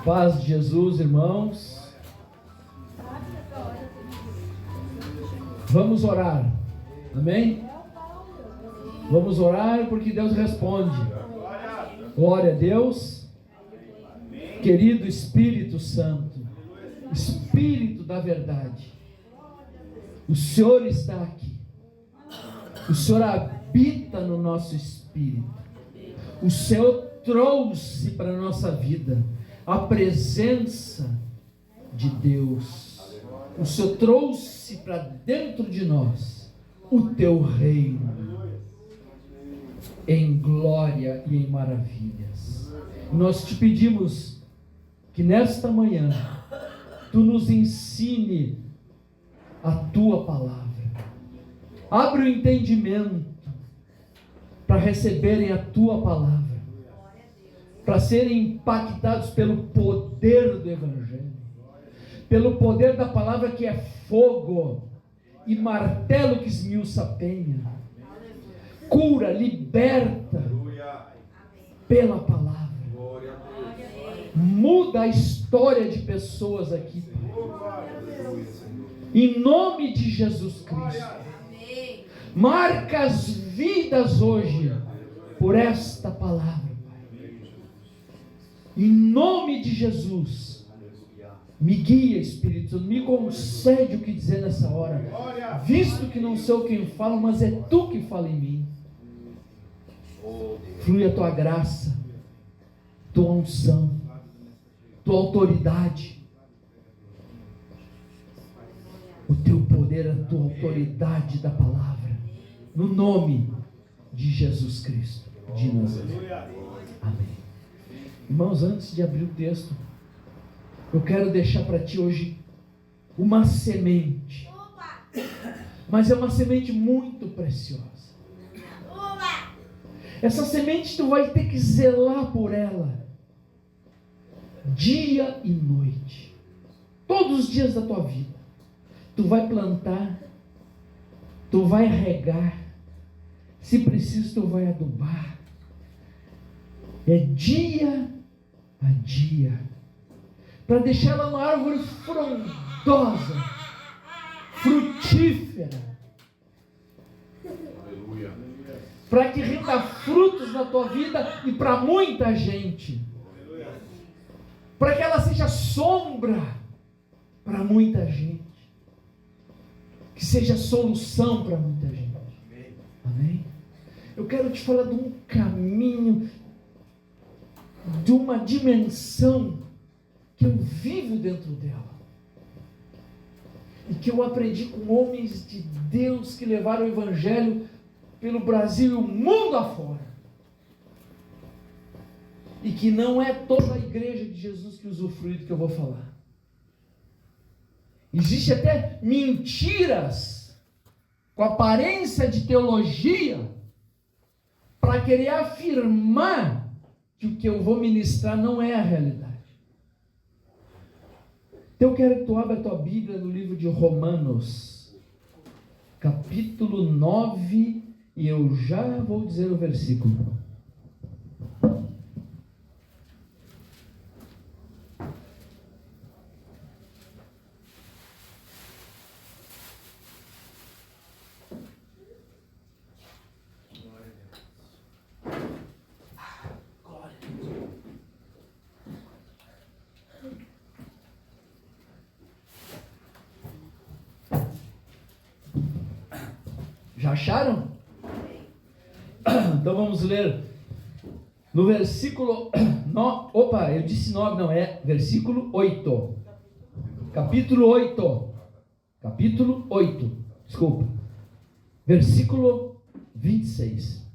Paz de Jesus, irmãos. Vamos orar. Amém? Vamos orar porque Deus responde. Glória a Deus. Querido Espírito Santo, Espírito da verdade, o Senhor está aqui. O Senhor habita no nosso espírito. O Senhor trouxe para a nossa vida a presença de Deus. O Senhor trouxe para dentro de nós o teu reino em glória e em maravilhas. Nós te pedimos que nesta manhã tu nos ensine a tua palavra. Abre o entendimento para receberem a tua palavra, para serem impactados pelo poder do Evangelho, pelo poder da palavra que é fogo e martelo que esmiuça a penha, cura, liberta pela palavra, muda a história de pessoas aqui, Pai. Em nome de Jesus Cristo, marca as vidas hoje por esta palavra, Pai. Em nome de Jesus, me guia, Espírito Santo, me concede o que dizer nessa hora, visto que não sou quem fala, mas é tu que fala em mim. Flui a tua graça, tua unção, tua autoridade, o teu poder, a tua autoridade da palavra, no nome de Jesus Cristo de Nazaré. Amém. Irmãos, antes de abrir o texto, eu quero deixar para ti hoje uma semente, mas é uma semente muito preciosa. Essa semente tu vai ter que zelar por ela dia e noite, todos os dias da tua vida. Tu vai plantar, tu vai regar, se preciso tu vai adubar. É dia a dia, para deixar ela uma árvore frondosa, frutífera, para que renda frutos na tua vida e para muita gente, para que ela seja sombra para muita gente, que seja solução para muita gente. Amém? Eu quero te falar de um caminho, de uma dimensão que eu vivo dentro dela, e que eu aprendi com homens de Deus que levaram o Evangelho pelo Brasil e o mundo afora, e que não é toda a igreja de Jesus que usufrui do que eu vou falar. Existe até mentiras com aparência de teologia para querer afirmar que o que eu vou ministrar não é a realidade. Então eu quero que tu abra a tua Bíblia no livro de Romanos, capítulo 9, e eu já vou dizer o versículo. Já acharam? Então vamos ler no versículo eu disse 9, não, é versículo 8. Capítulo 8, desculpa. Versículo 26.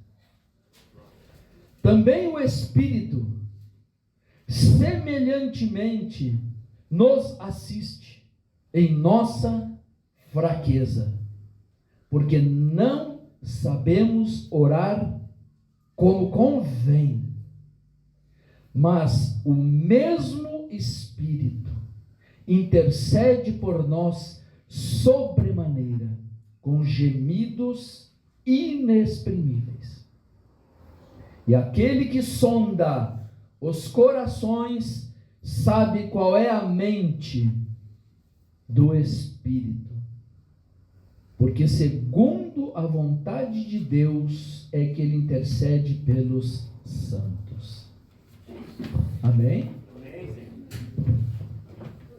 Também o Espírito semelhantemente nos assiste em nossa fraqueza, porque não sabemos orar como convém, mas o mesmo Espírito intercede por nós sobremaneira, com gemidos inexprimíveis. E aquele que sonda os corações, sabe qual é a mente do Espírito. Porque segundo a vontade de Deus é que Ele intercede pelos santos. Amém?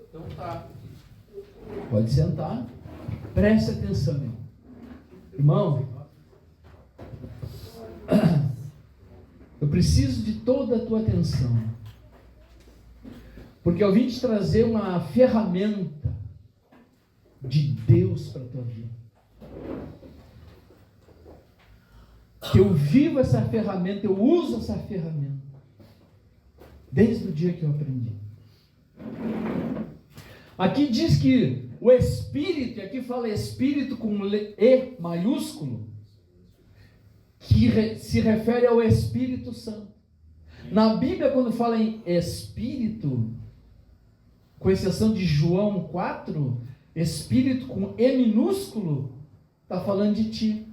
Então tá. Pode sentar. Preste atenção, irmão. Eu preciso de toda a tua atenção. Porque eu vim te trazer uma ferramenta de Deus para a tua vida. Eu vivo essa ferramenta, eu uso essa ferramenta. Desde o dia que eu aprendi. Aqui diz que o Espírito, e aqui fala Espírito com E maiúsculo, que se refere ao Espírito Santo. Na Bíblia, quando fala em Espírito, com exceção de João 4, Espírito com E minúsculo, está falando de ti,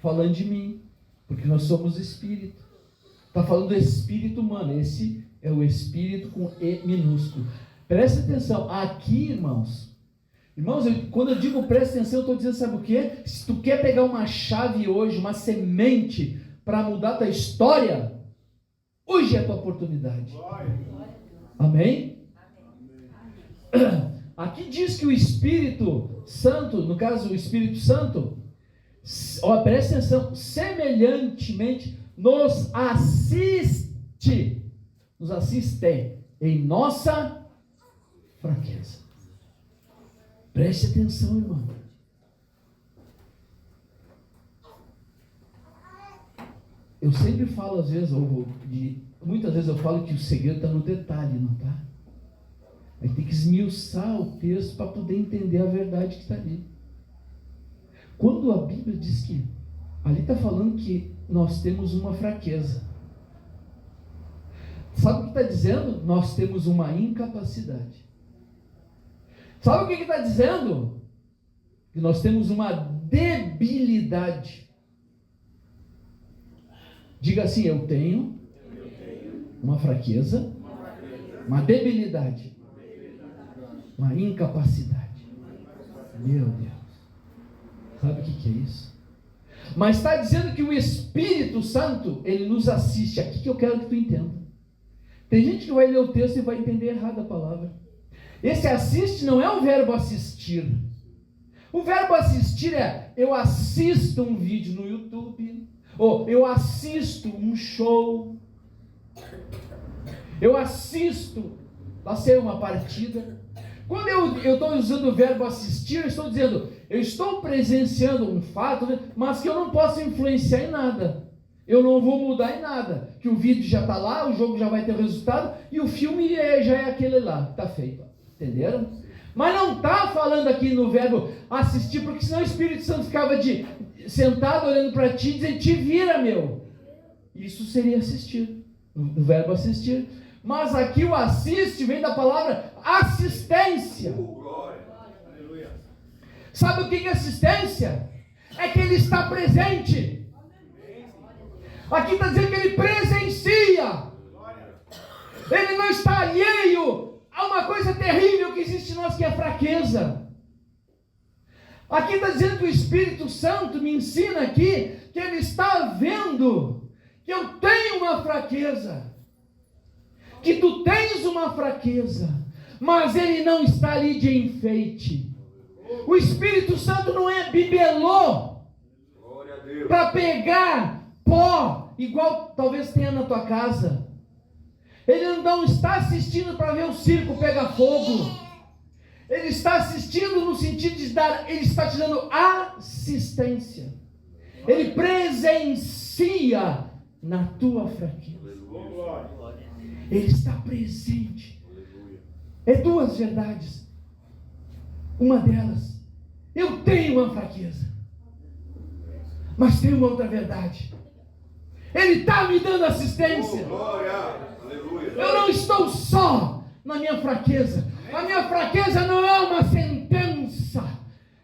falando de mim, porque nós somos Espírito. Está falando do Espírito humano, esse é o Espírito com E minúsculo. Preste atenção, aqui, irmãos, quando eu digo preste atenção, eu estou dizendo, sabe o quê? Se tu quer pegar uma chave hoje, uma semente, para mudar a tua história, hoje é a tua oportunidade. Amém? Aqui diz que o Espírito Santo, no caso o Espírito Santo, preste atenção, semelhantemente nos assiste em nossa fraqueza. Preste atenção, irmão. Eu sempre falo, às vezes, muitas vezes eu falo que o segredo está no detalhe, não está? Aí tem que esmiuçar o texto para poder entender a verdade que está ali. Quando a Bíblia diz que ali está falando que nós temos uma fraqueza. Sabe o que está dizendo? Nós temos uma incapacidade. Sabe o que está dizendo? Que nós temos uma debilidade. Diga assim, eu tenho uma fraqueza, uma debilidade, uma incapacidade. Meu Deus. Sabe o que é isso? Mas está dizendo que o Espírito Santo, ele nos assiste. Aqui que eu quero que tu entenda. Tem gente que vai ler o texto e vai entender errado a palavra. Esse assiste não é o verbo assistir. O verbo assistir é, eu assisto um vídeo no YouTube, ou eu assisto um show, eu assisto, passei uma partida. Quando eu estou usando o verbo assistir, eu estou dizendo, eu estou presenciando um fato, mas que eu não posso influenciar em nada. Eu não vou mudar em nada. Que o vídeo já está lá, o jogo já vai ter o resultado, e o filme já é aquele lá, está feito. Entenderam? Mas não está falando aqui no verbo assistir, porque senão o Espírito Santo ficava sentado olhando para ti e dizendo, te vira, meu. Isso seria assistir, no verbo assistir. Mas aqui o assiste vem da palavra assistência. Sabe o que é assistência? É que ele está presente. Aqui está dizendo que ele presencia. Ele não está alheio a uma coisa terrível que existe em nós, que é a fraqueza. Aqui está dizendo que o Espírito Santo me ensina aqui que ele está vendo que eu tenho uma fraqueza, que tu tens uma fraqueza, mas ele não está ali de enfeite. O Espírito Santo não é bibelô para pegar pó, igual talvez tenha na tua casa. Ele não está assistindo para ver o circo pegar fogo. Ele está assistindo no sentido de ele está te dando assistência. Ele presencia na tua fraqueza. Ele está presente. É duas verdades. Uma delas, eu tenho uma fraqueza, mas tem uma outra verdade. Ele está me dando assistência. Eu não estou só na minha fraqueza. A minha fraqueza não é uma sentença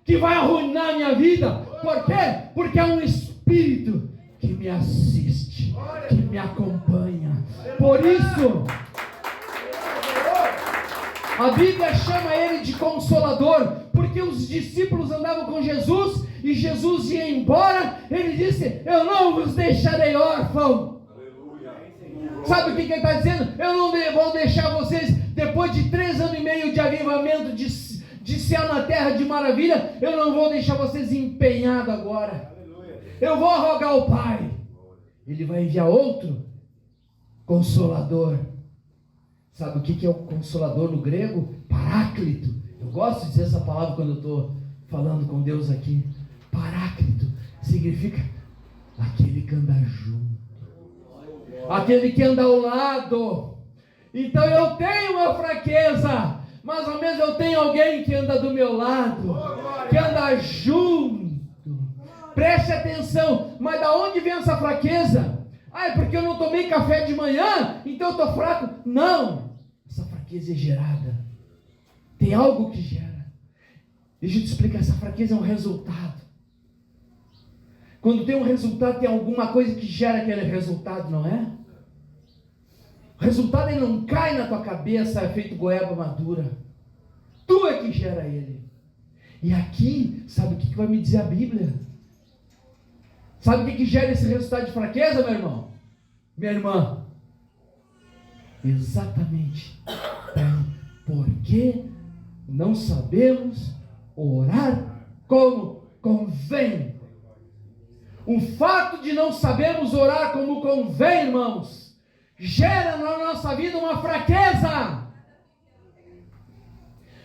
que vai arruinar a minha vida. Por quê? Porque é um Espírito que me assiste, que me acompanha, Por isso, a Bíblia chama ele de Consolador, porque os discípulos andavam com Jesus e Jesus ia embora. Ele disse: eu não vos deixarei órfão. Sabe o que ele está dizendo? Eu não vou deixar vocês, depois de 3 anos e meio de avivamento, de céu na terra, de maravilha, eu não vou deixar vocês empenhados agora. Eu vou rogar ao Pai. Ele vai enviar outro Consolador. Sabe o que é o Consolador no grego? Paráclito. Eu gosto de dizer essa palavra quando eu estou falando com Deus aqui. Paráclito significa aquele que anda junto, aquele que anda ao lado. Então eu tenho uma fraqueza, mas ao menos eu tenho alguém que anda do meu lado, que anda junto. Preste atenção. Mas da onde vem essa fraqueza? É porque eu não tomei café de manhã, então eu estou fraco. Não, essa fraqueza é gerada. Tem algo que gera. Deixa eu te explicar. Essa fraqueza é um resultado. Quando tem um resultado, tem alguma coisa que gera aquele resultado, não é? O resultado, ele não cai na tua cabeça, é feito goiaba madura. Tu é que gera ele. E aqui, sabe o que vai me dizer a Bíblia? Sabe o que gera esse resultado de fraqueza, meu irmão? Minha irmã? Exatamente. Porque não sabemos orar como convém. O fato de não sabermos orar como convém, irmãos, gera na nossa vida uma fraqueza.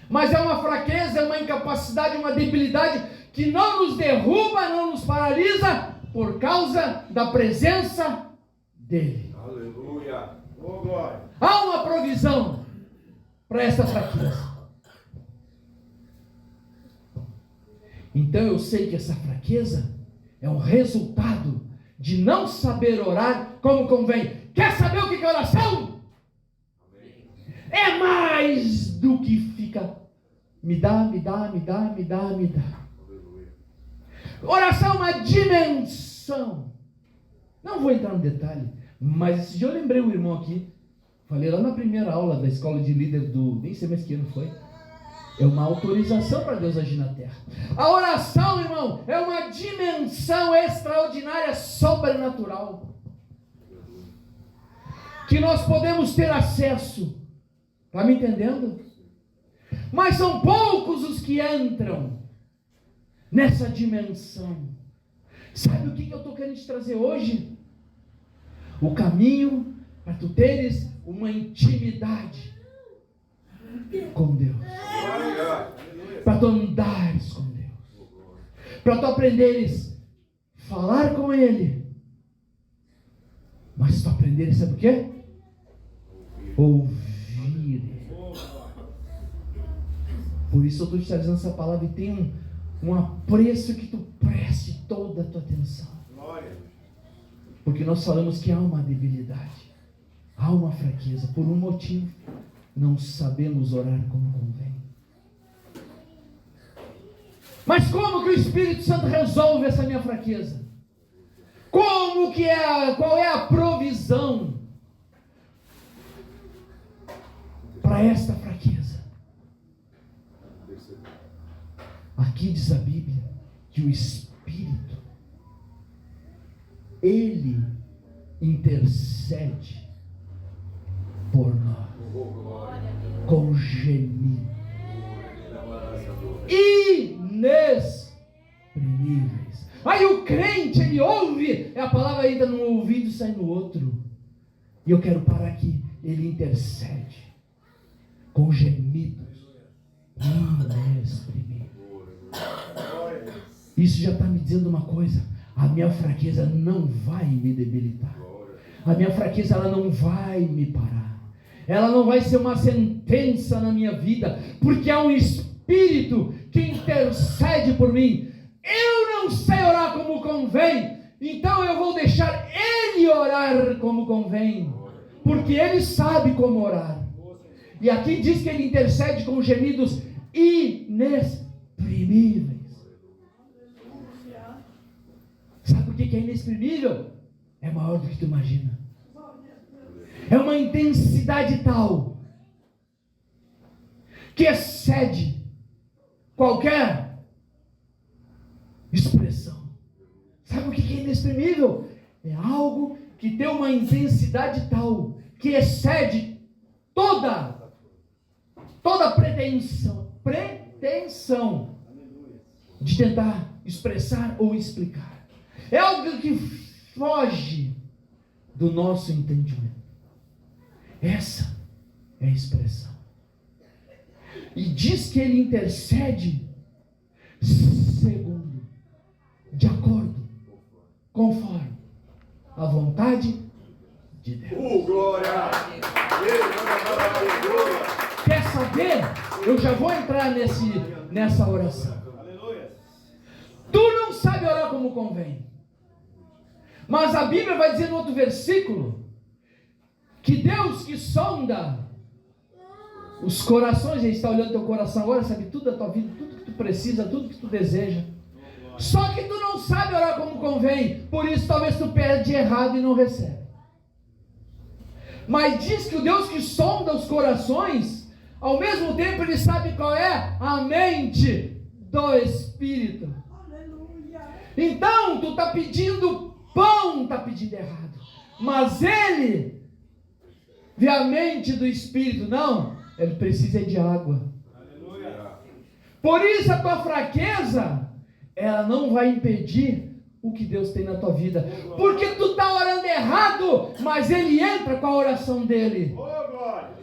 Mas é uma fraqueza, é uma incapacidade, uma debilidade que não nos derruba, não nos paralisa, por causa da presença dele. Aleluia. Oh, glória. Há uma provisão para essa fraqueza. Então eu sei que essa fraqueza é um resultado de não saber orar como convém. Quer saber o que é oração? É mais do que fica me dá. Oração é uma dimensão. Não vou entrar no detalhe, mas esse dia eu lembrei um irmão aqui, falei lá na primeira aula da escola de líder nem sei mais que ano foi. É uma autorização para Deus agir na terra. A oração, irmão, é uma dimensão extraordinária, sobrenatural, que nós podemos ter acesso. Está me entendendo? Mas são poucos os que entram nessa dimensão. Sabe o que eu estou querendo te trazer hoje? O caminho para tu teres uma intimidade com Deus, para tu andares com Deus, para tu aprenderes a falar com Ele, mas tu aprenderes, sabe o quê? Ouvir. Por isso eu estou te trazendo essa palavra e tem um apreço que tu preste toda a tua atenção. Porque nós falamos que há uma debilidade, há uma fraqueza, por um motivo: não sabemos orar como convém. Mas como que o Espírito Santo resolve essa minha fraqueza? Qual é a provisão para esta fraqueza? Aqui diz a Bíblia que o Espírito, Ele intercede por nós com gemidos inexprimíveis. Aí o crente, ele ouve, a palavra entra num ouvido e sai no outro. E eu quero parar aqui. Ele intercede com gemidos inexprimíveis. Isso já está me dizendo uma coisa: a minha fraqueza não vai me debilitar, a minha fraqueza ela não vai me parar, ela não vai ser uma sentença na minha vida, porque há um Espírito que intercede por mim. Eu não sei orar como convém, então eu vou deixar Ele orar como convém, porque Ele sabe como orar. E aqui diz que Ele intercede com gemidos inexprimíveis. Sabe por que é inexprimível? É maior do que tu imagina. É uma intensidade tal que excede qualquer expressão. Sabe o que é inexprimível? É algo que tem uma intensidade tal que excede toda pretensão de tentar expressar ou explicar. É algo que foge do nosso entendimento. Essa é a expressão. E diz que ele intercede segundo, de acordo, conforme a vontade de Deus. Glória! Quer saber? Eu já vou entrar nessa oração. Tu não sabe orar como convém. Mas a Bíblia vai dizer no outro versículo que Deus que sonda os corações, Ele está olhando teu coração agora, sabe tudo da tua vida, tudo que tu precisa, tudo que tu deseja. Só que tu não sabe orar como convém, por isso talvez tu pede errado e não recebe. Mas diz que o Deus que sonda os corações, ao mesmo tempo Ele sabe qual é a mente do Espírito. Então tu está pedindo pão, está pedindo errado. Mas Ele vê a mente do Espírito, não, Ele precisa de água. Por isso a tua fraqueza, ela não vai impedir o que Deus tem na tua vida, porque tu está orando errado, mas Ele entra com a oração dele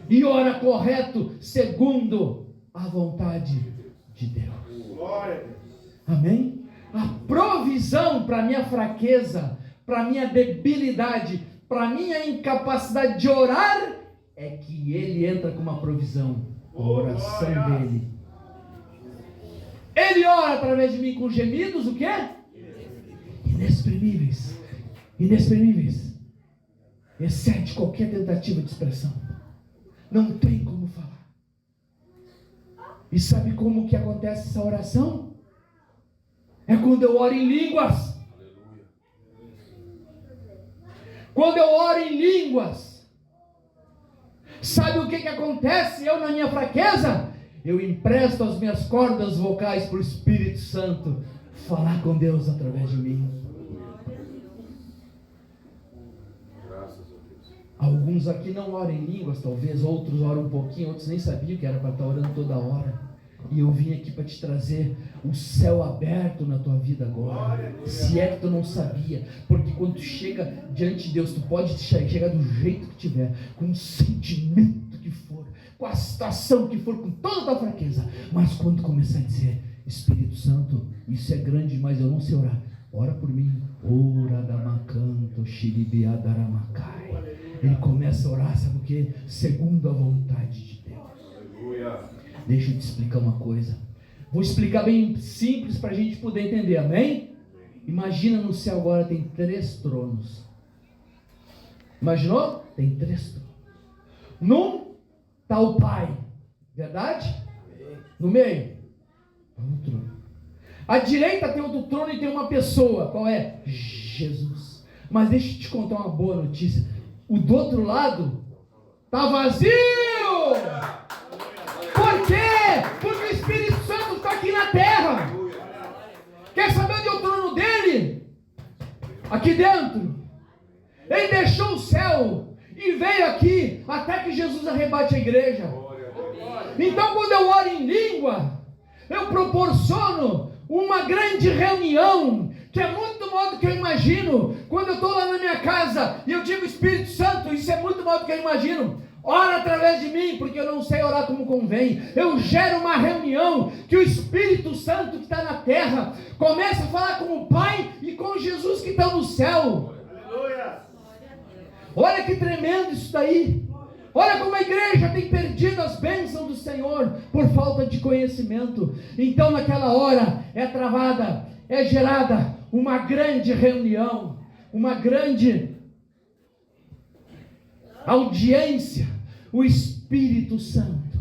e ora correto, segundo a vontade de Deus. Amém? A provisão para a minha fraqueza, para a minha debilidade, para a minha incapacidade de orar, é que Ele entra com uma provisão, a oração dele. Ele ora através de mim com gemidos, o quê? Inexprimíveis. Inexprimíveis. Excede qualquer tentativa de expressão. Não tem como falar. E sabe como que acontece essa oração? É quando eu oro em línguas. Quando eu oro em línguas, sabe o que acontece? Eu, na minha fraqueza, eu empresto as minhas cordas vocais para o Espírito Santo falar com Deus através de mim. Alguns aqui não oram em línguas, talvez, outros oram um pouquinho, outros nem sabiam que era para estar orando toda hora. E eu vim aqui para te trazer o céu aberto na tua vida agora. Se é que tu não sabia. Porque quando tu chega diante de Deus, tu pode chegar do jeito que tiver, com o sentimento que for, com a situação que for, com toda a tua fraqueza. Mas quando tu começar a dizer, Espírito Santo, isso é grande demais, eu não sei orar. Ora por mim. Ora da macanto, xiribiadaramacai. Ele começa a orar, sabe o que? Segundo a vontade de Deus. Aleluia. Deixa eu te explicar uma coisa. Vou explicar bem simples para a gente poder entender, amém? Imagina no céu agora tem 3 tronos. Imaginou? Tem 3 tronos. Num está o Pai, verdade? No meio está um trono. À direita tem outro trono e tem uma pessoa. Qual é? Jesus. Mas deixa eu te contar uma boa notícia. O do outro lado está vazio. Por quê? Porque o Espírito Santo está aqui na terra. Quer saber onde é o trono dele? Aqui dentro. Ele deixou o céu e veio aqui até que Jesus arrebate a igreja. Então quando eu oro em língua, eu proporciono uma grande reunião, que é muito maior do que eu imagino. Quando eu estou lá na minha casa e eu digo Espírito Santo, isso é muito maior do que eu imagino. Ora através de mim, porque eu não sei orar como convém. Eu gero uma reunião que o Espírito Santo que está na terra começa a falar com o Pai e com Jesus que está no céu. Aleluia. Olha que tremendo isso daí. Olha como a igreja tem perdido as bênçãos do Senhor por falta de conhecimento. Então naquela hora é travada, é gerada uma grande reunião, uma grande audiência. O Espírito Santo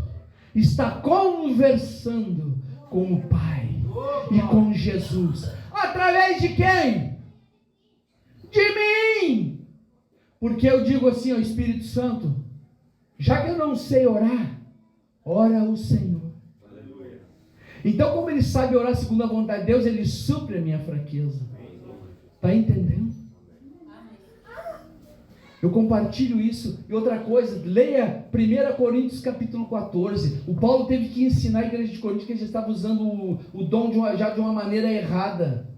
está conversando com o Pai e com Jesus. Através de quem? De mim. Porque eu digo assim ao Espírito Santo, já que eu não sei orar, ora o Senhor. Então, como ele sabe orar segundo a vontade de Deus, ele supre a minha fraqueza. Está entendendo? Eu compartilho isso. E outra coisa, leia 1 Coríntios capítulo 14. O Paulo teve que ensinar a igreja de Corinto que eles estavam usando o dom já de uma maneira errada.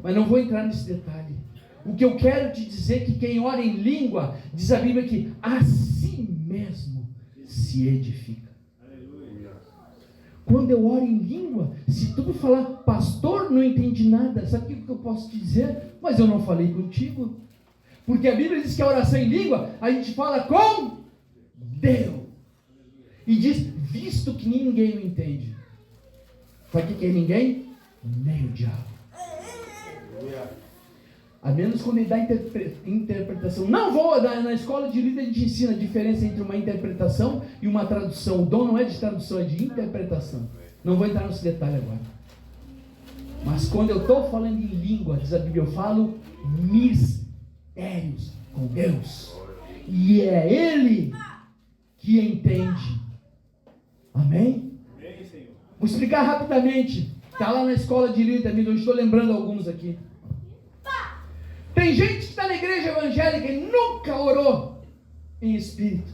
Mas não vou entrar nesse detalhe. O que eu quero te dizer é que quem ora em língua, diz a Bíblia que a si mesmo se edifica. Aleluia. Quando eu oro em língua, se tu falar, pastor, não entendi nada, sabe o que eu posso te dizer? Mas eu não falei contigo. Porque a Bíblia diz que a oração em língua, a gente fala com Deus. E diz, visto que ninguém o entende. Sabe o que é ninguém? Nem o diabo. A menos quando ele dá interpretação. Não vou dar, na escola de líder a gente ensina a diferença entre uma interpretação e uma tradução. O dom não é de tradução, é de interpretação. Não vou entrar nesse detalhe agora. Mas quando eu estou falando em língua, diz a Bíblia, eu falo mistérios com Deus. E é Ele que entende. Amém? Amém, Senhor. Vou explicar rapidamente. Está lá na escola de líder, eu estou lembrando alguns aqui. Tem gente que está na igreja evangélica e nunca orou em espírito.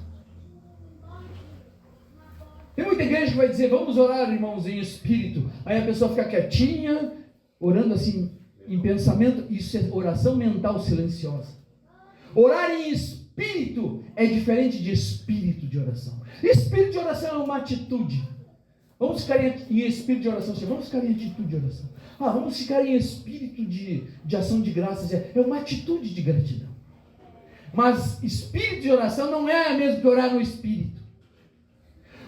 Tem muita igreja que vai dizer, vamos orar, irmãos, em espírito. Aí a pessoa fica quietinha, orando assim, em pensamento. Isso é oração mental silenciosa. Orar em espírito é diferente de espírito de oração. Espírito de oração é uma atitude. Vamos ficar em espírito de oração. Vamos ficar em atitude de oração. Vamos ficar em espírito de ação de graças. É uma atitude de gratidão. Mas espírito de oração não é mesmo que orar no espírito.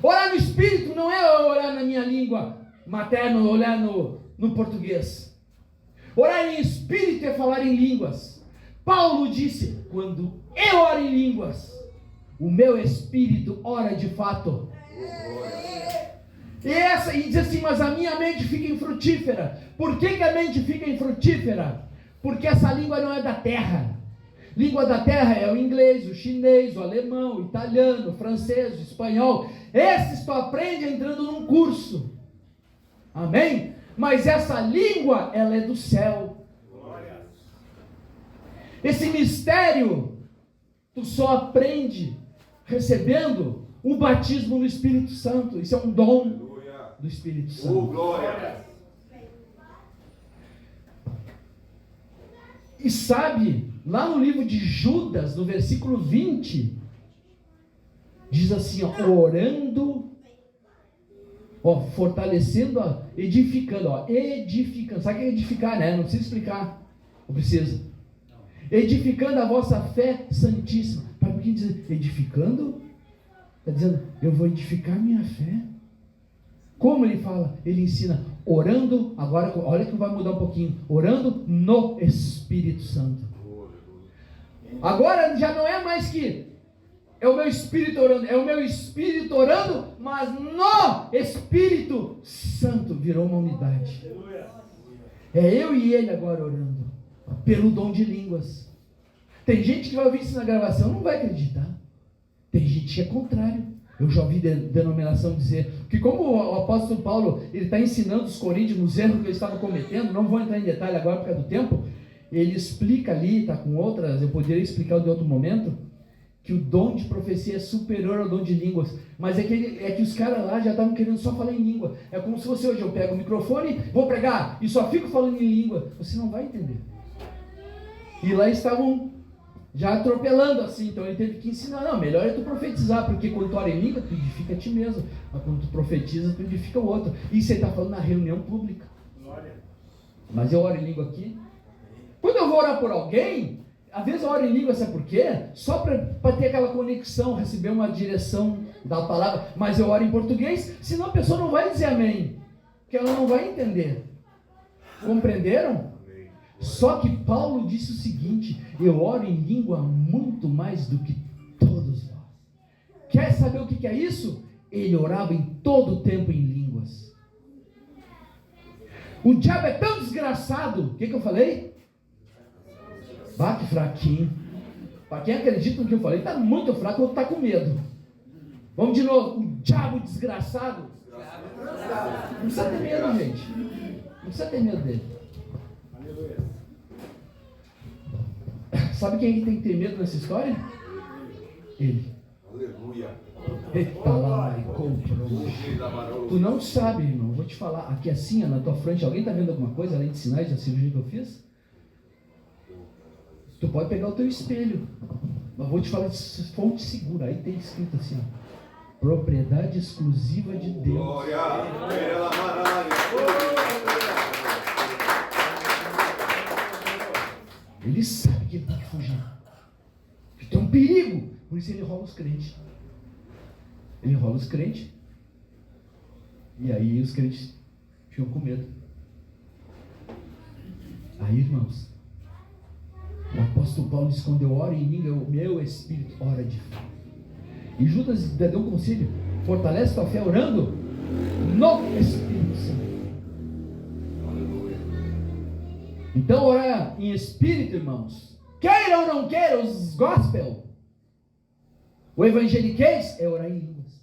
Orar no espírito não é orar na minha língua materna, orar no português. Orar em espírito é falar em línguas. Paulo disse, quando eu oro em línguas, o meu espírito ora de fato. E diz assim, mas a minha mente fica infrutífera. Por que a mente fica infrutífera? Porque essa língua não é da terra. Língua da terra é o inglês, o chinês, o alemão, o italiano, o francês, o espanhol. Esses tu aprende entrando num curso. Amém? Mas essa língua, ela é do céu. Esse mistério, tu só aprende recebendo o batismo no Espírito Santo. Isso é um dom do Espírito Santo. Glória. E sabe, lá no livro de Judas, no versículo 20, diz assim, orando, fortalecendo, edificando, edificando. Sabe o que é edificar, né? Não precisa explicar. Não precisa. Edificando a vossa fé santíssima. Para por que diz edificando? Está dizendo, eu vou edificar minha fé. Como ele fala? Ele ensina, orando, agora, olha que vai mudar um pouquinho, orando no Espírito Santo. Agora já não é mais que é o meu Espírito orando, é o meu Espírito orando, mas no Espírito Santo virou uma unidade. É eu e ele agora orando, pelo dom de línguas. Tem gente que vai ouvir isso na gravação, não vai acreditar. Tem gente que é contrário. Eu já ouvi denominação dizer que como o apóstolo Paulo ele está ensinando os coríntios nos erros que eles estavam cometendo, não vou entrar em detalhe agora por causa do tempo, ele explica ali, está com outras, eu poderia explicar de outro momento, que o dom de profecia é superior ao dom de línguas, mas é que os caras lá já estavam querendo só falar em língua. É como se fosse hoje, eu pego o microfone, vou pregar e só fico falando em língua. Você não vai entender. E lá estavam já atropelando assim, então ele teve que ensinar, não, melhor é tu profetizar, porque quando tu ora em língua, tu edifica a ti mesmo, mas quando tu profetiza, tu edifica o outro. Isso ele está falando na reunião pública. Mas eu oro em língua aqui. Quando eu vou orar por alguém, às vezes eu oro em língua, sabe por quê? Só para ter aquela conexão, receber uma direção da palavra, mas eu oro em português, senão a pessoa não vai dizer amém, porque ela não vai entender. Compreenderam? Só que Paulo disse o seguinte, eu oro em língua muito mais do que todos nós. Quer saber o que é isso? Ele orava em todo o tempo em línguas. O diabo é tão desgraçado, o que eu falei? Que fraquinho. Para quem acredita no que eu falei, está muito fraco ou está com medo. Vamos de novo. O diabo desgraçado. Não precisa ter medo, gente. Não precisa ter medo dele. Sabe quem tem que ter medo nessa história? Ele. Aleluia. Eita lá, tu não sabe, irmão. Vou te falar. Aqui assim, ó, na tua frente, alguém está vendo alguma coisa além de sinais da cirurgia que eu fiz? Tu pode pegar o teu espelho. Mas vou te falar de fonte segura. Aí tem escrito assim, ó, propriedade exclusiva de Deus. Glória. Ele sabe que ele tem que fugir. Que tem um perigo. Por isso ele enrola os crentes. Ele enrola os crentes. E aí os crentes ficam com medo. Aí, irmãos, o apóstolo Paulo diz: quando eu oro em língua, o meu espírito ora de fé. E Judas deu um conselho: fortalece tua fé orando no Espírito Santo. Então, orar em espírito, irmãos, queira ou não queira, os gospel, o evangeliquez é orar em línguas,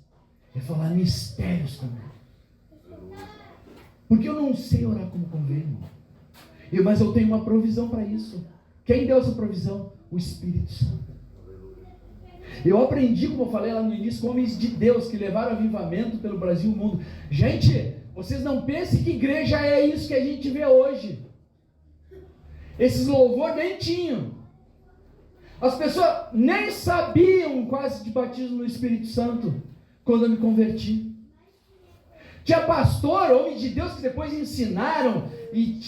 é falar mistérios com Deus. Porque eu não sei orar como convém, irmão. Mas eu tenho uma provisão para isso. Quem deu essa provisão? O Espírito Santo. Eu aprendi, como eu falei lá no início, com homens de Deus que levaram avivamento pelo Brasil e o mundo. Gente, vocês não pensem que igreja é isso que a gente vê hoje. Esses louvores nem tinham. As pessoas nem sabiam quase de batismo no Espírito Santo quando eu me converti. Tinha pastor, homem de Deus, que depois ensinaram e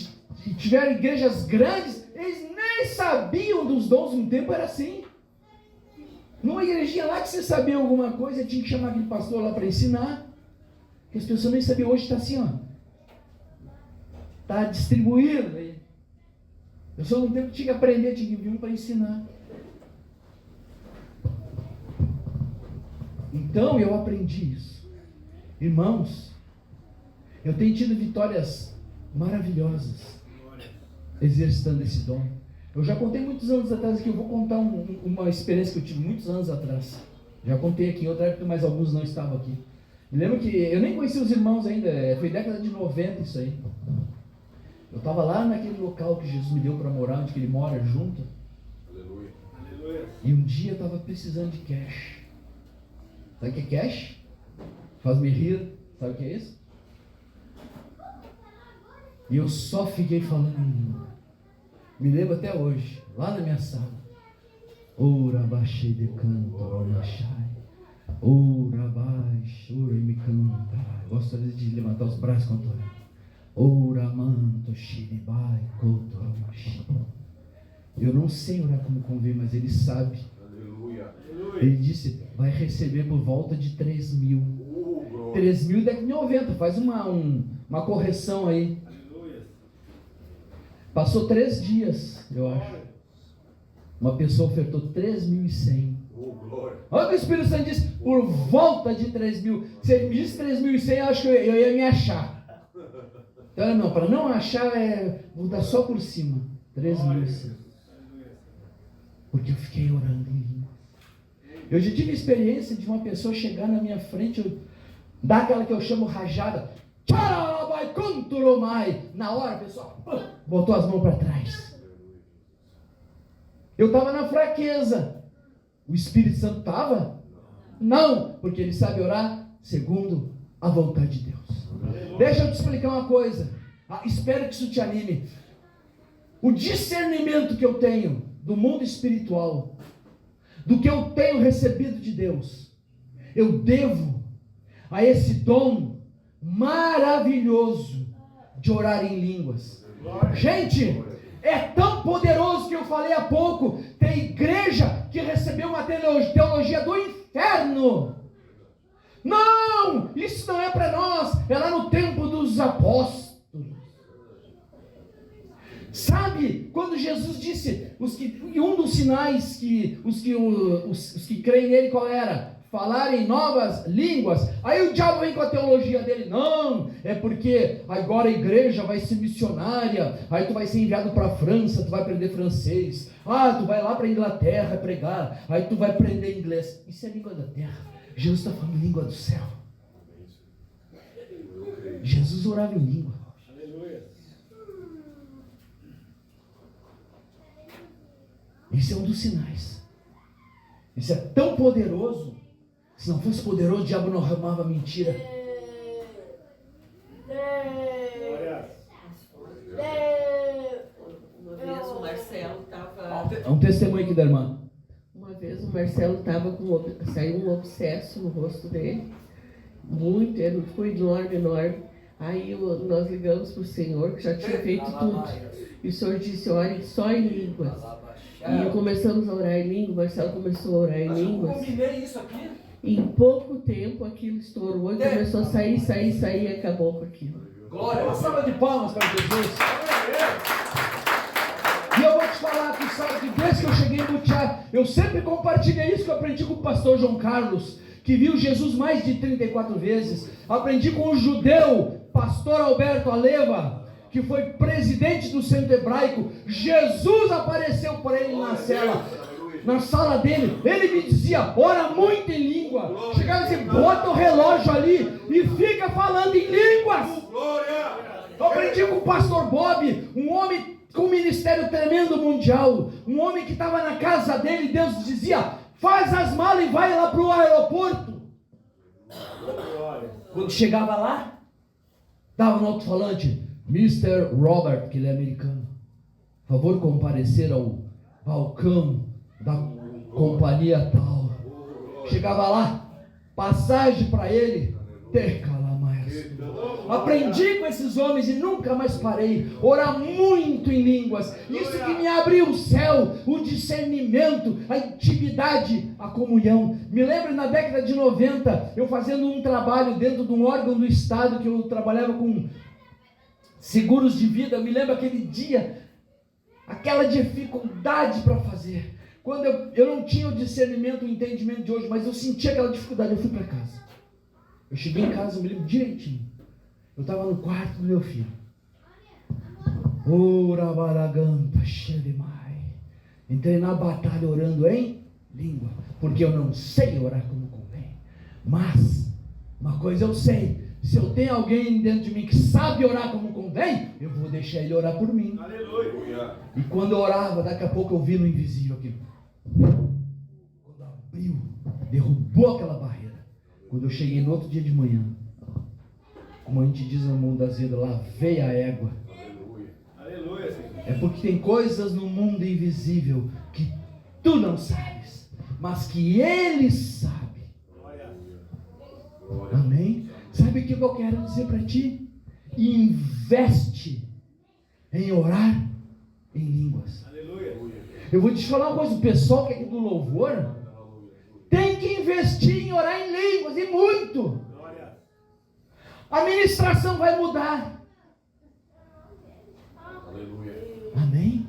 tiveram igrejas grandes, eles nem sabiam dos dons. Um tempo era assim. Numa igrejinha lá que você sabia alguma coisa, tinha que chamar aquele pastor lá para ensinar. Porque as pessoas nem sabiam. Hoje está assim, ó. Está distribuído aí. Eu sou num tempo que tinha que aprender, tinha que vir um para ensinar. Então eu aprendi isso. Irmãos, eu tenho tido vitórias maravilhosas exercitando esse dom. Eu já contei muitos anos atrás aqui, eu vou contar uma experiência que eu tive muitos anos atrás. Já contei aqui em outra época, mas alguns não estavam aqui. Me lembro que eu nem conhecia os irmãos ainda, foi década de 90 isso aí. Eu estava lá naquele local que Jesus me deu para morar, onde ele mora junto. Aleluia. E um dia eu estava precisando de cash. Sabe o que é cash? Faz-me rir. Sabe o que é isso? E eu só fiquei falando em língua. Me lembro até hoje, lá na minha sala. Ora baixei de canto, orachai. Ora baixo, ora me canta. Gosto às vezes de levantar os braços quando orar. Ora manto, shiribai, kotomashi. Eu não sei orar como convém, mas ele sabe. Aleluia. Ele disse: vai receber por volta de 3.000. 3.000 década de 90. Faz uma correção aí. Passou 3 dias, eu acho. Uma pessoa ofertou 3.100. Olha o que o Espírito Santo disse: por volta de 3.000. Se ele me disse 3.100, eu acho que eu ia me achar. Então, não, para não achar, vou dar só por cima. 3.100. Porque eu fiquei orando em língua. Eu já tive experiência de uma pessoa chegar na minha frente, dar aquela que eu chamo rajada. Na hora a pessoa botou as mãos para trás. Eu estava na fraqueza. O Espírito Santo estava? Não, porque ele sabe orar segundo a vontade de Deus. Deixa eu te explicar uma coisa. Espero que isso te anime. O discernimento que eu tenho do mundo espiritual, do que eu tenho recebido de Deus, eu devo a esse dom maravilhoso de orar em línguas. Gente, é tão poderoso que eu falei há pouco. Tem igreja que recebeu uma teologia do inferno. Não, isso não é para nós. É lá no tempo dos apóstolos. Sabe, quando Jesus disse, um dos sinais que os que creem nele, qual era? falar em novas línguas. Aí o diabo vem com a teologia dele. Não, é porque agora a igreja vai ser missionária. Aí tu vai ser enviado para a França, tu vai aprender francês. Ah, tu vai lá para a Inglaterra pregar. Aí tu vai aprender inglês. Isso é língua da terra. Jesus está falando língua do céu. Jesus orava em língua. Esse é um dos sinais. Isso é tão poderoso. Se não fosse poderoso, o diabo não arrumava mentira. Uma vez o Marcelo estava... É um testemunho aqui da irmã. Uma vez o Marcelo estava saiu um abscesso no rosto dele. Muito, ele ficou enorme. Aí nós ligamos para o Senhor, que já tinha feito tudo. E o Senhor disse, ore só em línguas. E começamos a orar em língua, o Marcelo começou a orar em línguas. Eu combinei isso aqui. Em pouco tempo aquilo estourou e começou a sair e acabou com aquilo. Glória, uma salva de palmas para Jesus. E eu vou te falar que sabe que desde que eu cheguei no Butiá, eu sempre compartilhei isso que eu aprendi com o pastor João Carlos, que viu Jesus mais de 34 vezes. Aprendi com o judeu, pastor Alberto Aleva, que foi presidente do centro hebraico. Jesus apareceu para ele na sala dele. Ele me dizia, ora muito em língua. Chegava e dizia, bota o relógio ali e fica falando em línguas. Eu aprendi com o pastor Bob, um homem com um ministério tremendo mundial, um homem que estava na casa dele. Deus dizia, faz as malas e vai lá para o aeroporto. Quando chegava lá, dava no alto-falante, Mr. Robert, que ele é americano, favor comparecer ao balcão da companhia tal. Chegava lá, passagem para ele, aprendi com esses homens e nunca mais parei. Orar muito em línguas, isso que me abriu o céu, o discernimento, a intimidade, a comunhão. Me lembro na década de 90, eu fazendo um trabalho dentro de um órgão do Estado, que eu trabalhava com seguros de vida. Eu me lembro aquele dia, aquela dificuldade para fazer, quando eu não tinha o discernimento, o entendimento de hoje, mas eu senti aquela dificuldade. Eu fui para casa, eu cheguei em casa, eu me lembro direitinho, eu estava no quarto do meu filho, entrei na batalha orando em língua, porque eu não sei orar como convém, mas uma coisa eu sei, se eu tenho alguém dentro de mim que sabe orar como convém, eu vou deixar ele orar por mim. Aleluia. E quando eu orava, daqui a pouco eu vi no invisível aqui. Quando abriu, derrubou aquela barreira. Quando eu cheguei no outro dia de manhã, como a gente diz no mundo das vidas, lavei a égua. Aleluia. É porque tem coisas no mundo invisível que tu não sabes, mas que Ele sabe. Amém? Sabe o que eu quero dizer para ti? Investe em orar em línguas. Aleluia. Eu vou te falar uma coisa, o pessoal que é aqui do louvor tem que investir em orar em línguas, e muito. A ministração vai mudar. Aleluia. Amém?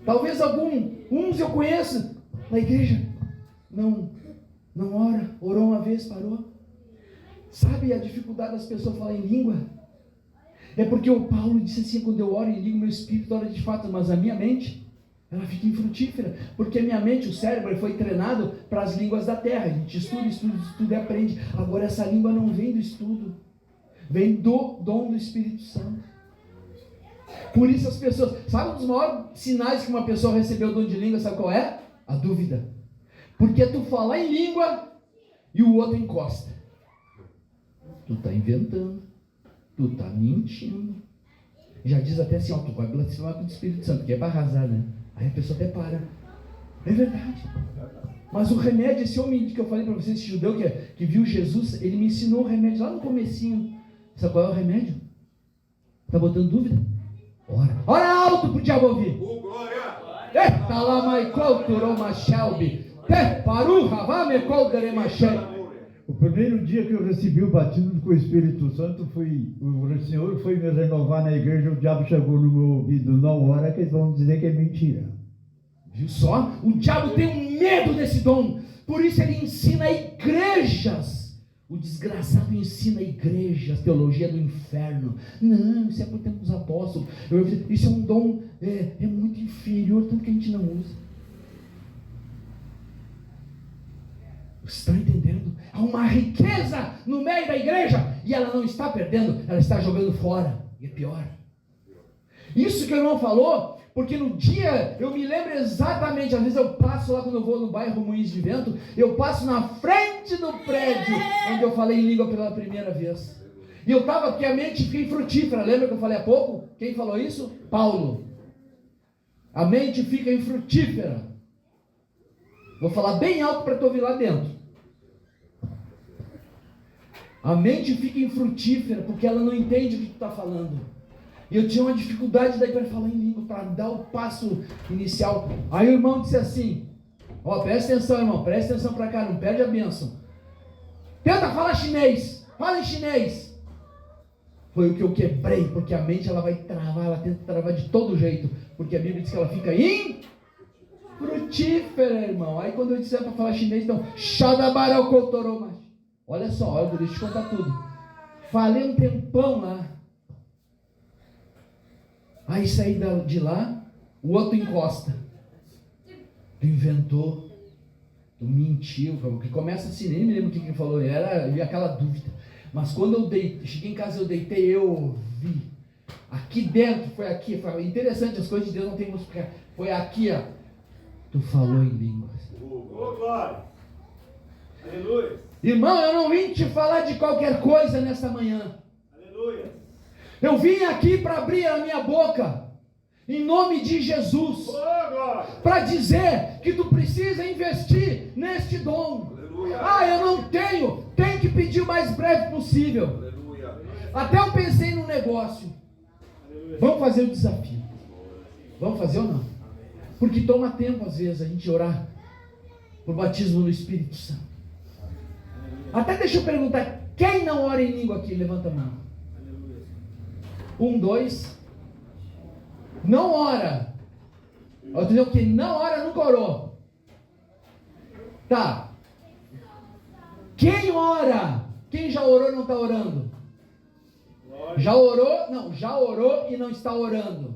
Talvez uns eu conheço na igreja, não ora, orou uma vez, parou. Sabe a dificuldade das pessoas falar em língua? É porque o Paulo disse assim, quando eu oro em língua, meu espírito ora de fato, mas a minha mente, ela fica infrutífera, porque a minha mente, o cérebro, ele foi treinado para as línguas da terra. A gente estuda e aprende. Agora essa língua não vem do estudo, vem do dom do Espírito Santo. Por isso as pessoas, sabe um dos maiores sinais que uma pessoa recebeu o dom de língua, sabe qual é? A dúvida. Porque tu fala em língua e o outro encosta. Tu está inventando, tu está mentindo. Já diz até assim, tu vai blasfemar com o Espírito Santo, que é para arrasar, né? Aí a pessoa até para. É verdade. Mas o remédio, esse homem que eu falei para vocês, esse judeu que viu Jesus, ele me ensinou o remédio lá no comecinho. Sabe qual é o remédio? Está botando dúvida? Ora. Ora alto para o diabo ouvir. Eita lá, Maicol, Turoma, Shelby. O primeiro dia que eu recebi o batismo com o Espírito Santo, o Senhor foi me renovar na igreja, o diabo chegou no meu ouvido, não ora que eles vão dizer que é mentira. Viu só? O diabo tem um medo desse dom. Por isso ele ensina igrejas. O desgraçado ensina igrejas, teologia do inferno. Não, isso é por tempo dos apóstolos. Isso é um dom muito inferior, tanto que a gente não usa. Você está entendendo? Há uma riqueza no meio da igreja e ela não está perdendo, ela está jogando fora. E é pior. Isso que o irmão falou, porque no dia, eu me lembro exatamente, às vezes eu passo lá quando eu vou no bairro Moinhos de Vento, eu passo na frente do prédio onde eu falei em língua pela primeira vez. E eu estava, porque a mente fica infrutífera, lembra que eu falei há pouco? Quem falou isso? Paulo. A mente fica infrutífera. Vou falar bem alto para tu ouvir lá dentro. A mente fica infrutífera porque ela não entende o que tu está falando. E eu tinha uma dificuldade daí para falar em língua, para dar o passo inicial. Aí o irmão disse assim, presta atenção, irmão, presta atenção para cá, não perde a bênção. Tenta falar chinês, fala em chinês. Foi o que eu quebrei, porque a mente ela vai travar, ela tenta travar de todo jeito, porque a Bíblia diz que ela fica infrutífera, irmão. Aí quando eu disser para falar chinês, então, Shadabarokotoromash. Olha só, deixa eu te contar tudo. Falei um tempão lá. Aí saí de lá, o outro encosta. Tu inventou, tu mentiu, que começa assim, nem me lembro o que ele falou, era aquela dúvida. Mas quando eu cheguei em casa, eu deitei, eu ouvi. Aqui dentro, foi interessante, as coisas de Deus não tem como explicar. Foi aqui, ó. Tu falou em línguas. Glória! Aleluia! Irmão, eu não vim te falar de qualquer coisa nesta manhã. Aleluia! Eu vim aqui para abrir a minha boca, em nome de Jesus, para dizer que tu precisa investir neste dom. Aleluia. Eu não tenho, tem que pedir o mais breve possível. Aleluia. Até eu pensei num negócio. Vamos fazer o desafio. Vamos fazer ou não? Porque toma tempo às vezes a gente orar por batismo no Espírito Santo. Até deixa eu perguntar, quem não ora em língua aqui? Levanta a mão. 1, 2. Não ora. Eu dizer o que? Não ora, nunca orou. Tá. Quem ora? Quem já orou e não está orando? Já orou? Não, já orou e não está orando.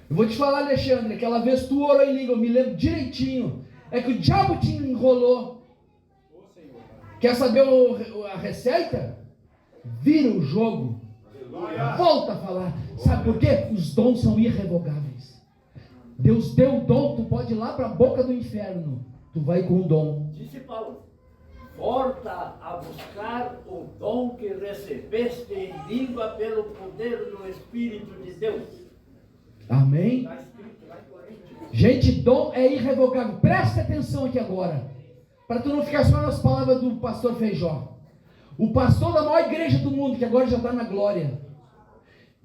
Eu vou te falar, Alexandre, aquela vez tu orou em língua, eu me lembro direitinho. É que o diabo te enrolou. Quer saber a receita? Vira o jogo. Volta a falar. Sabe por quê? Os dons são irrevogáveis. Deus deu o dom, tu pode ir lá para a boca do inferno. Tu vai com o dom. Disse Paulo, volta a buscar o dom que recebeste em língua pelo poder do Espírito de Deus. Amém? Está escrito lá em Coríntios. Gente, dom é irrevogável. Presta atenção aqui agora. Para tu não ficar só nas palavras do pastor Feijó. O pastor da maior igreja do mundo, que agora já está na glória.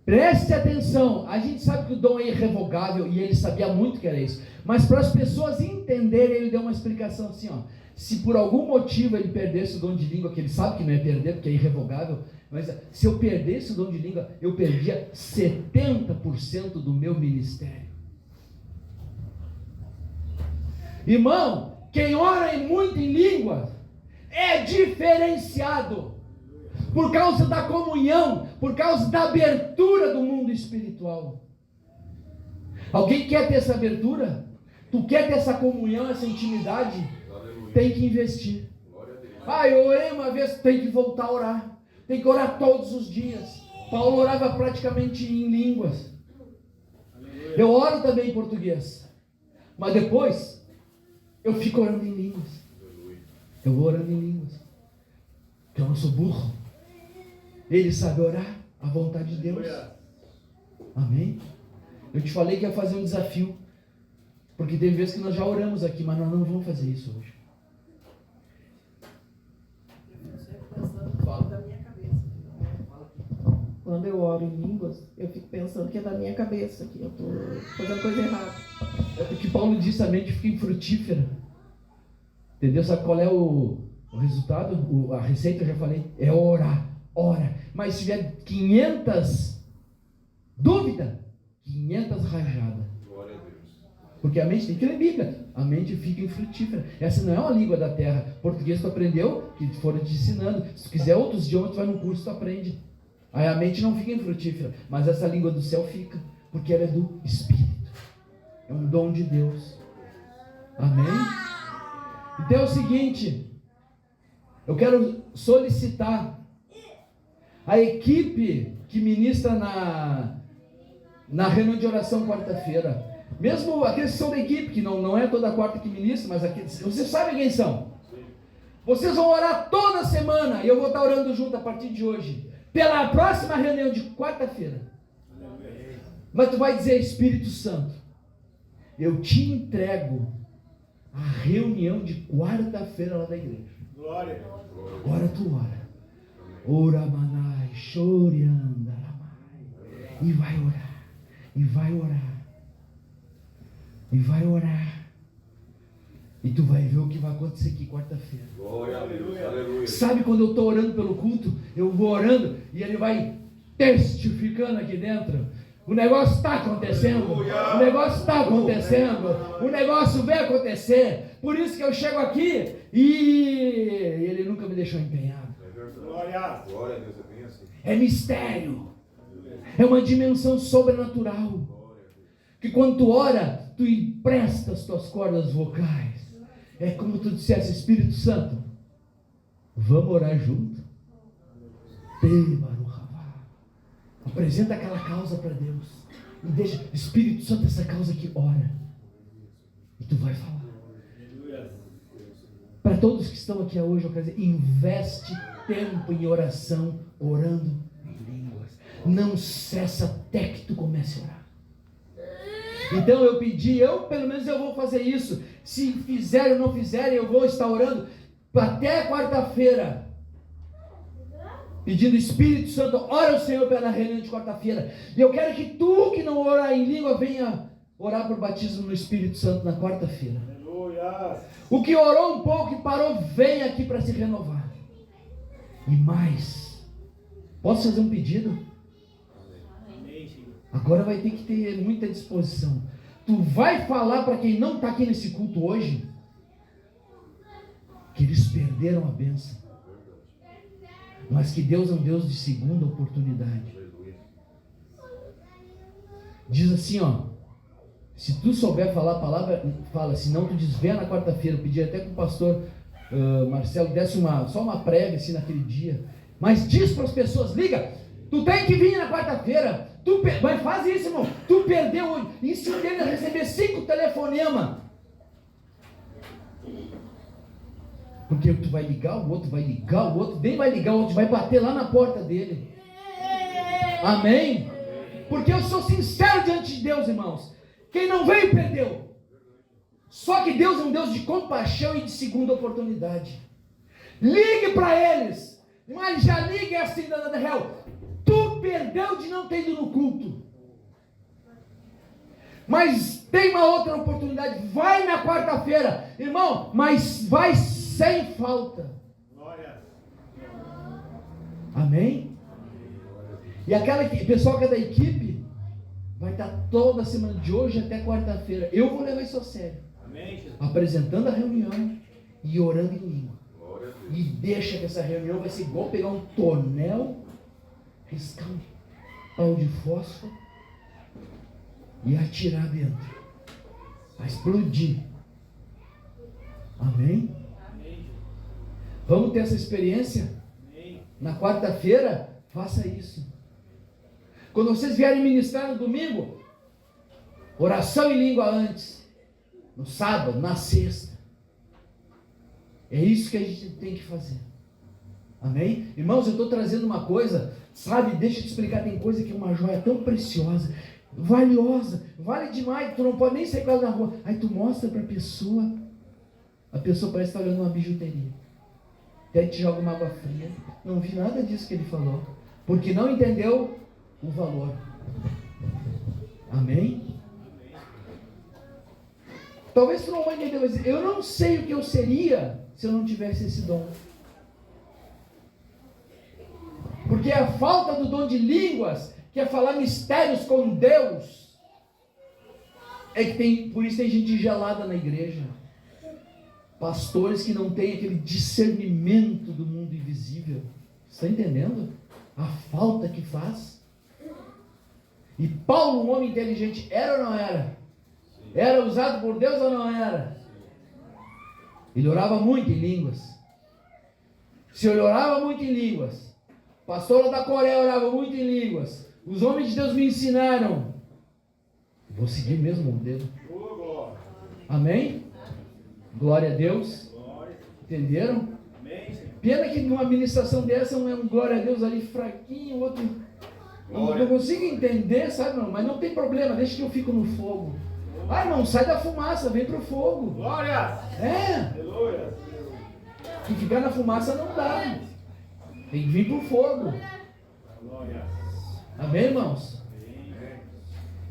Preste atenção. A gente sabe que o dom é irrevogável e ele sabia muito que era isso. Mas para as pessoas entenderem, ele deu uma explicação assim, ó. Se por algum motivo ele perdesse o dom de língua, que ele sabe que não é perder, porque é irrevogável, mas se eu perdesse o dom de língua, eu perdia 70% do meu ministério. Irmão, quem ora muito em língua é diferenciado por causa da comunhão, por causa da abertura do mundo espiritual. Alguém quer ter essa abertura? Tu quer ter essa comunhão, essa intimidade? Aleluia. Tem que investir. Glória a Deus. Eu orei uma vez, tem que voltar a orar. Tem que orar todos os dias. Paulo orava praticamente em línguas. Eu oro também em português. Mas depois, eu fico orando em línguas. Eu vou orando em línguas. Porque eu não sou burro. Ele sabe orar a vontade de Deus. Amém? Eu te falei que ia fazer um desafio. Porque tem vezes que nós já oramos aqui, mas nós não vamos fazer isso hoje. Quando eu oro em línguas, eu fico pensando que é da minha cabeça, que eu estou fazendo coisa errada. É porque Paulo diz, a mente fica infrutífera. Entendeu? Sabe qual é o resultado? A receita, eu já falei, é orar, ora. Mas se tiver 500 dúvidas, 500 rajadas. Glória a Deus. Porque a mente tem que ler Bíblia. A mente fica infrutífera. Essa não é uma língua da terra. Português tu aprendeu, que foram te ensinando. Se tu quiser outros idiomas, tu vai num curso, tu aprende. Aí a mente não fica infrutífera. Mas essa língua do céu fica. Porque ela é do Espírito. É um dom de Deus. Amém? Então é o seguinte. Eu quero solicitar a equipe que ministra na reunião de oração quarta-feira. Mesmo aqueles que são da equipe, que não é toda quarta que ministra, mas aqueles, vocês sabem quem são. Vocês vão orar toda semana, e eu vou estar orando junto a partir de hoje, pela próxima reunião de quarta-feira. Mas tu vai dizer, Espírito Santo, eu te entrego a reunião de quarta-feira lá da igreja. Glória. Agora tu ora. Ora manai, choriandaramai. E vai orar. E vai orar. E vai orar. E tu vai ver o que vai acontecer aqui quarta-feira. Glória a Deus. Aleluia. Sabe quando eu estou orando pelo culto? Eu vou orando e ele vai testificando aqui dentro. O negócio está acontecendo. O negócio está acontecendo. O negócio vai acontecer. Por isso que eu chego aqui e ele nunca me deixou empenhado. Glória. Glória a Deus, é bem assim. É mistério. É uma dimensão sobrenatural. Que quando tu ora, tu empresta as tuas cordas vocais. É como tu dissesse, Espírito Santo, vamos orar junto. Apresenta aquela causa para Deus. E deixa, Espírito Santo, essa causa que ora. E tu vai falar. Para todos que estão aqui hoje, eu quero dizer, investe tempo em oração, orando em línguas. Não cessa até que tu comece a orar. Então eu pedi, pelo menos eu vou fazer isso. Se fizerem ou não fizerem, eu vou estar orando até quarta-feira. Pedindo, Espírito Santo, ora o Senhor pela reunião de quarta-feira. E eu quero que tu que não ora em língua, venha orar por batismo no Espírito Santo na quarta-feira. O que orou um pouco e parou, vem aqui para se renovar. E mais, posso fazer um pedido? Agora vai ter que ter muita disposição. Tu vai falar para quem não está aqui nesse culto hoje, que eles perderam a bênção. Mas que Deus é um Deus de segunda oportunidade. Diz assim, ó. Se tu souber falar a palavra, fala. Se não, tu diz, vem na quarta-feira. Eu pedi até que o pastor Marcelo desse só uma prévia assim naquele dia. Mas diz para as pessoas, liga, tu tem que vir na quarta-feira. Mas faz isso, irmão. Tu perdeu hoje. E se ele receber 5 telefonemas? Porque tu vai ligar, o outro vai ligar, o outro nem vai ligar, o outro vai bater lá na porta dele. Amém? Porque eu sou sincero diante de Deus, irmãos. Quem não veio, perdeu. Só que Deus é um Deus de compaixão e de segunda oportunidade. Ligue para eles. Mas já ligue assim, Dona Hel. Tu perdeu de não ter ido no culto. Mas tem uma outra oportunidade. Vai na quarta-feira. Irmão, mas vai sem falta. Glória. Amém? E aquela pessoal que é da equipe vai estar toda semana de hoje até quarta-feira. Eu vou levar isso a sério. Amém, Jesus. Apresentando a reunião e orando em língua. E deixa que essa reunião vai ser igual pegar um tonel, riscar um pau de fósforo e atirar dentro. Vai explodir. Amém? Vamos ter essa experiência? Na quarta-feira, faça isso. Quando vocês vierem ministrar no domingo, oração em língua antes. No sábado, na sexta. É isso que a gente tem que fazer. Amém? Irmãos, eu estou trazendo uma coisa, sabe? Deixa eu te explicar, tem coisa que é uma joia tão preciosa, valiosa, vale demais, tu não pode nem sair com ela na rua. Aí tu mostra para a pessoa parece estar olhando uma bijuteria. Até te joga uma água fria. Não vi nada disso que ele falou, porque não entendeu o valor. Amém? Talvez tu não vai entender, mas eu não sei o que eu seria se eu não tivesse esse dom. Porque a falta do dom de línguas, que é falar mistérios com Deus, É que por isso tem gente gelada na igreja. Pastores que não têm aquele discernimento do mundo invisível. Você está entendendo? A falta que faz. E Paulo, um homem inteligente, era ou não era? Era usado por Deus ou não era? Ele orava muito em línguas. Se ele orava muito em línguas, a pastora da Coreia orava muito em línguas, os homens de Deus me ensinaram, vou seguir o mesmo modelo. Amém? Glória a Deus. Entenderam? Pena que numa ministração dessa um glória a Deus ali fraquinho, o outro não consigo entender, sabe, irmão? Mas não tem problema, deixa que eu fico no fogo. Ah, irmão, sai da fumaça, vem pro fogo. Glória! Aleluia! E ficar na fumaça não dá. Tem que vir pro fogo. Glória! Amém, irmãos?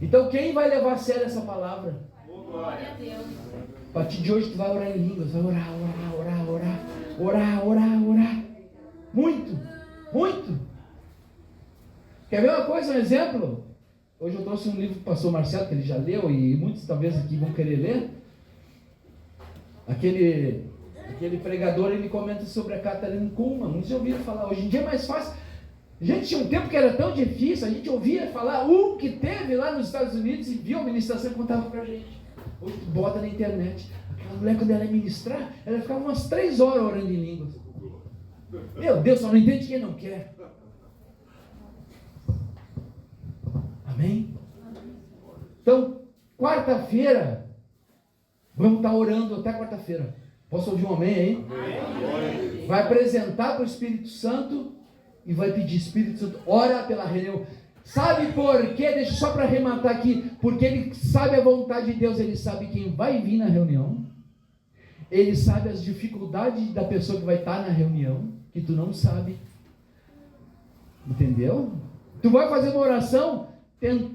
Então quem vai levar a sério essa palavra? Glória a Deus. A partir de hoje tu vai orar em línguas, vai orar. Orar. Muito. Quer ver uma coisa, um exemplo? Hoje eu trouxe um livro do pastor Marcelo, que ele já leu, e muitos talvez aqui vão querer ler. Aquele pregador, ele comenta sobre a Kathryn Kuhlman. Muitos já ouviram falar. Hoje em dia é mais fácil. Gente, tinha um tempo que era tão difícil, a gente ouvia falar o que teve lá nos Estados Unidos e viu a ministração e contava pra gente. Hoje tu bota na internet. Aquela mulher, quando ela ia ministrar, ela ficava umas 3 horas orando em línguas. Meu Deus, só não entende quem não quer. Amém? Então, quarta-feira, vamos estar orando até quarta-feira. Posso ouvir um amém aí? Amém. Vai apresentar para o Espírito Santo e vai pedir, Espírito Santo, ora pela reunião. Sabe por quê? Deixa só para arrematar aqui. Porque ele sabe a vontade de Deus, ele sabe quem vai vir na reunião. Ele sabe as dificuldades da pessoa que vai estar na reunião, que tu não sabe. Entendeu? Tu vai fazer uma oração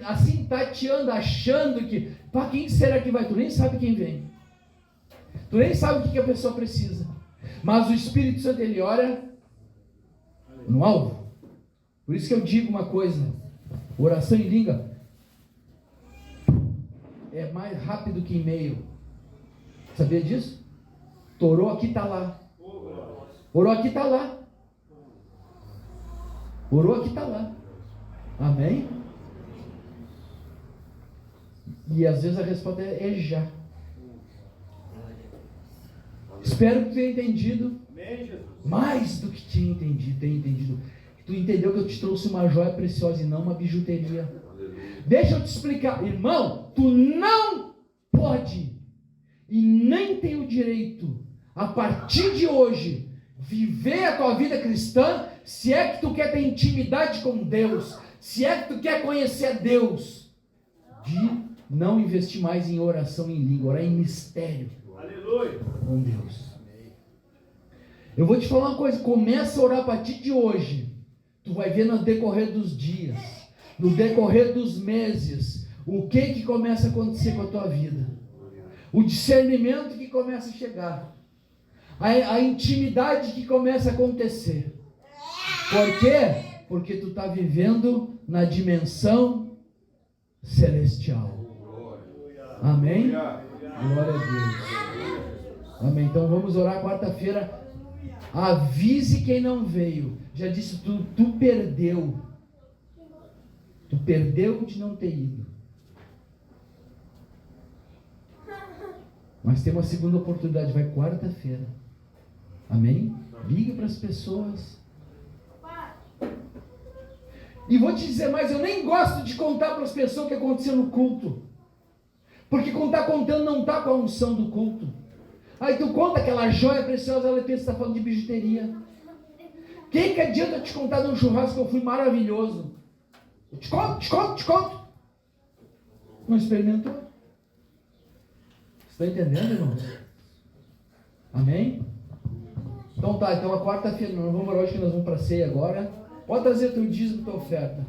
assim, tateando, achando que, para quem será que vai? Tu nem sabe quem vem. Tu nem sabe o que a pessoa precisa. Mas o Espírito Santo, ele ora no alvo. Por isso que eu digo uma coisa: oração em língua é mais rápido que e-mail. Sabia disso? Orou aqui, está lá. Orou aqui, está lá. Orou aqui, está lá. Amém? E às vezes a resposta é já. Espero que tenha entendido mais do que tenha entendido. Tu entendeu que eu te trouxe uma joia preciosa e não uma bijuteria. Deixa eu te explicar, irmão. Tu não pode e nem tem o direito, a partir de hoje, viver a tua vida cristã, se é que tu quer ter intimidade com Deus, se é que tu quer conhecer Deus, de não investir mais em oração em língua, orar em mistério. Aleluia. Com Deus. Eu vou te falar uma coisa, começa a orar a partir de hoje. Tu vai ver no decorrer dos dias, no decorrer dos meses, o que começa a acontecer com a tua vida. O discernimento que começa a chegar. A intimidade que começa a acontecer. Por quê? Porque tu está vivendo na dimensão celestial. Amém? Glória a Deus. Amém. Então vamos orar quarta-feira. Avise quem não veio. Já disse, tu perdeu. Tu perdeu de não ter ido. Mas tem uma segunda oportunidade, vai quarta-feira. Amém? Liga para as pessoas. E vou te dizer mais, eu nem gosto de contar para as pessoas o que aconteceu no culto. Porque quando está contando, não está com a unção do culto. Aí tu conta aquela joia preciosa, ela pensa que está falando de bijuteria. Quem que adianta te contar de um churrasco que eu fui maravilhoso? Eu te conto. Não experimentou? Você está entendendo, irmãos? Amém? Então tá, então a quarta-feira, nós vamos orar hoje que nós vamos para a ceia agora. Pode trazer teu dízimo e tua oferta.